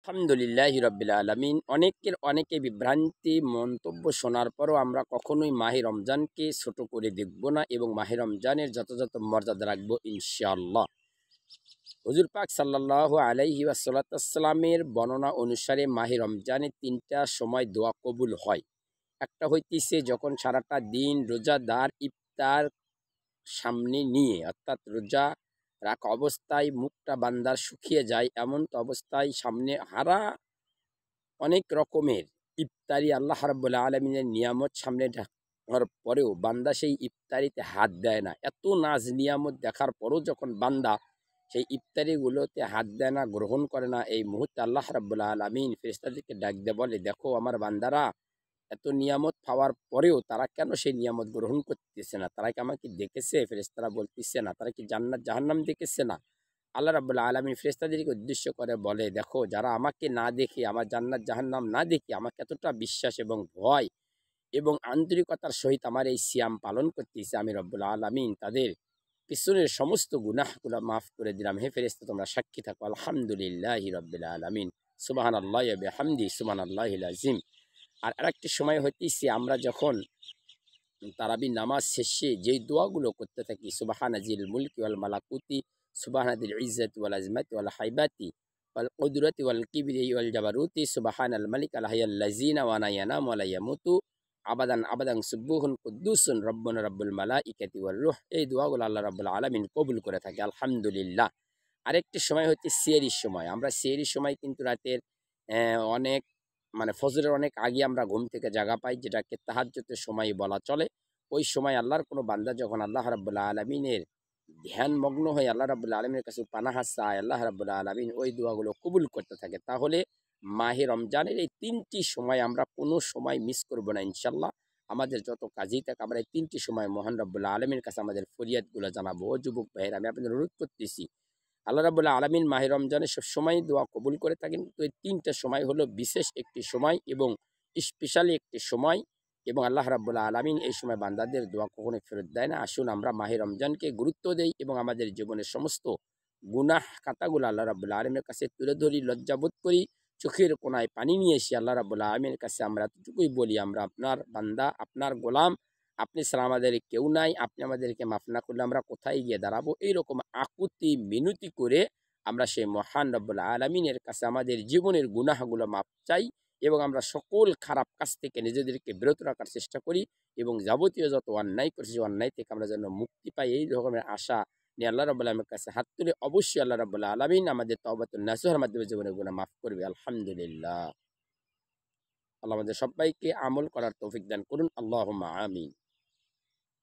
আলহামদুলিল্লাহি রাব্বিল আলামিন। অনেকে বিভ্রান্তি মন্তব্য শোনার পরও আমরা কখনোই মাহে রমজানকে ছোট করে দেখব না এবং মাহে রমজানের যথাযথ মর্যাদা রাখবো ইনশাআল্লাহ। হুজুর পাক সাল্লাল্লাহু আলাইহি ওয়াসাল্লামের বর্ণনা অনুসারে মাহে রমজানে ৩টা সময় দোয়া কবুল হয়। একটা হইতেছে যখন সারাটা দিন রোজাদার ইফতার সামনে নিয়ে, অর্থাৎ রোজা রাখা অবস্থায় মুখটা বান্দার শুকিয়ে যায়, এমন তো অবস্থায় সামনে অনেক রকমের ইফতারি আল্লাহ রাব্বুল আলামিনের নিয়ামত সামনে রাখার পরেও বান্দা সেই ইফতারিতে হাত দেয় না। এত নাজ নিয়ামত দেখার পরও যখন বান্দা সেই ইফতারিগুলোতে হাত দেয় না, গ্রহণ করে না, এই মুহূর্তে আল্লাহ রাব্বুল আলামিন ফেরেশতাদেরকে ডাক দিয়ে বলে, দেখো আমার বান্দারা এত নিয়ামত পাওয়ার পরেও তারা কেন সেই নিয়ামত গ্রহণ করতেছে না? তারা কি আমাকে দেখেছে? ফেরেশতারা বলতেছে না। তারা কি জান্নাত জাহান্নাম দেখেছে না? আল্লাহ রাব্বুল আলামিন ফেরেশতাদেরকে উদ্দেশ্য করে বলে, দেখো যারা আমাকে না দেখে, আমার জান্নাত জাহান্নাম না দেখে আমাকে এতটা বিশ্বাস এবং ভয় এবং আন্তরিকতার সহিত আমার এই সিয়াম পালন করতেছে, আমি রব্বুল আলামিন তাদের পিছনের সমস্ত গুনাহগুলো মাফ করে দিলাম। হে ফেরেশতা তোমরা সাক্ষী থাকো। আলহামদুলিল্লাহি রাব্বিল আলামিন। সুবহানাল্লাহি ওয়া বিহামদি সুবহানাল্লাহিল আযীম। আর আরেকটি সময় হইতেছে আমরা যখন তারাবি নামাজ শেষে যেই দোয়াগুলো করতে থাকি, সুবহানাজিল মুলকি ওয়াল মালাকুতি, সুবহানাদিল ইজ্জাতি ওয়াল আজমাতি ওয়াল হাইবাতি ওয়াল কুদরতি ওয়াল কিবরি ওয়াল জাবারুতি, সুবহানাল মালিক আল হাইয়াল লাযিনা ওয়া লা ইয়ানামু ওয়া লা ইয়ামুতু আবাদান আবাদান সুবহুন কুদ্দুসুন রব্বুনা রব্বুল মালাইকাতি ওয়ার রূহ। এই দোয়াগুলো আল্লাহ রাব্বুল আলামিন কবুল করে থাকে আলহামদুলিল্লাহ। আরেকটি সময় হচ্ছে সিহরির সময়। আমরা সিহরির সময় কিন্তু রাতের অনেক ফজরের অনেক আগে আমরা ঘুম থেকে জাগা পাই, যেটাকে তাহাজ্জুদের সময় বলা চলে। ওই সময় আল্লাহর কোনো বান্দা যখন আল্লাহ রাব্বুল আলামিনের ধ্যানমগ্ন হয়ে আল্লাহ রাব্বুল আলামিনের কাছে পানাহ চায়, আল্লাহ রাব্বুল আলামিন ওই দোয়াগুলো কবুল করতে থাকে। তাহলে মাহে রমজানের এই ৩টি সময় আমরা কোনো সময় মিস করব না ইনশাআল্লাহ। আমাদের যত কাজেই থাক আমরা এই ৩টি সময় মহান রাব্বুল আলামিনের কাছে আমাদের ফরিয়াদগুলো জানাবো। ও যুবক ভাইয়েরা, আমি আপনাদের অনুরোধ করতেছি, আল্লাহ রাব্বুল আলামিন মাহে রমজানে সবসময় দোয়া কবুল করে থাকেন। তো এই ৩টা সময় হলো বিশেষ একটি সময় এবং স্পেশালি একটি সময়, এবং আল্লাহ রাব্বুল আলামিন এই সময় বান্দাদের দোয়া কখনোই ফেরত দেয় না। আসুন আমরা মাহে রমজানকে গুরুত্ব দেই এবং আমাদের জীবনের সমস্ত গুনাহ খাতাগুলো আল্লাহ রাব্বুল আলামিনের কাছে তুলে ধরি, লজ্জাবোধ করি, চোখের কোনায় পানি নিয়ে এসে আল্লাহ রাব্বুল আলামিনের কাছে আমরা এতটুকুই বলি, আমরা আপনার বান্দা, আপনার গোলাম, আপনি ছাড়া আমাদের কেউ নাই, আপনি আমাদেরকে মাফ না করলে আমরা কোথায় গিয়ে দাঁড়াবো? এইরকম আকুতি মিনতি করে আমরা সেই মহান রব্বুল আলামিনের কাছে আমাদের জীবনের গুনাহগুলো মাপ চাই এবং আমরা সকল খারাপ কাজ থেকে নিজেদেরকে বিরত রাখার চেষ্টা করি এবং যাবতীয় যত অন্যায় করছি অন্যায় থেকে আমরা যেন মুক্তি পাই, এই রকমের আশা নিয়ে আল্লাহ রাব্বুল আলামিনের কাছে হাত তুলে অবশ্যই আল্লাহ রাব্বুল আলামিন আমাদের তওবাতুন নাসুহার মাধ্যমে জীবনের গুনাহ মাফ করবে আলহামদুলিল্লাহ। আল্লাহ আমাদের সবাইকে আমল করার তৌফিক দান করুন। আল্লাহুম্মা আমিন।